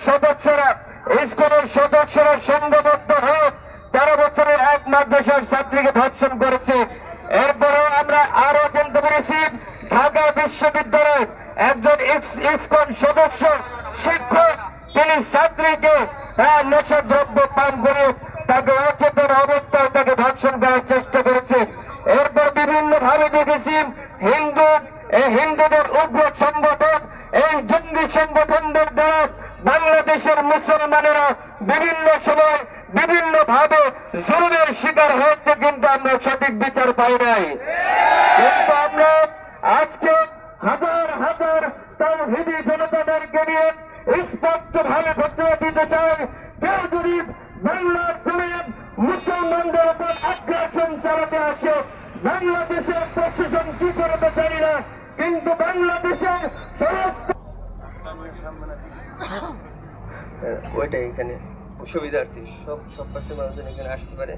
সদস্যরা স্কুলের সদস্যরা সংঘবদ্ধ হয়ে 13 বছরের এক মাদ্রাসার ছাত্রীকে ধর্ষণ করেছে। এরপরেও আমরা আরো জানতে পেরেছি ঢাকা বিশ্ববিদ্যালয়ের একজন ইসকন সদস্য শিক্ষক তিনি ছাত্রীকে নেশা দ্রব্য পান করে তাকে অচেতন অবস্থায় তাকে ধর্ষণ করার চেষ্টা করেছে। এরপর বিভিন্ন ভাবে দেখেছি হিন্দুদের উগ্র সংগঠন এই জঙ্গি সংগঠনদের দ্বারা বাংলাদেশের মুসলমানেরা বিভিন্ন সময় বিভিন্ন ভাবে জুলুমের শিকার হয়েছে, কিন্তু আমরা সঠিক বিচার পাই নাই। কিন্তু আমরা আজকে হাজার হাজার তাওহীদি জনতাদেরকে নিয়ে স্পষ্ট ভাবে ঘোষণা দিতে চাই, কেউ যদি বাংলার জমিনে মুসলমানদের উপর আগ্রাসন চালাতে আসে বাংলাদেশের প্রশাসন কি করবে জানি না, কিন্তু বাংলাদেশের সমস্ত ওইটাই এখানে সুবিধার্থী সব পাশে মানুষজন এখানে আসতে পারে।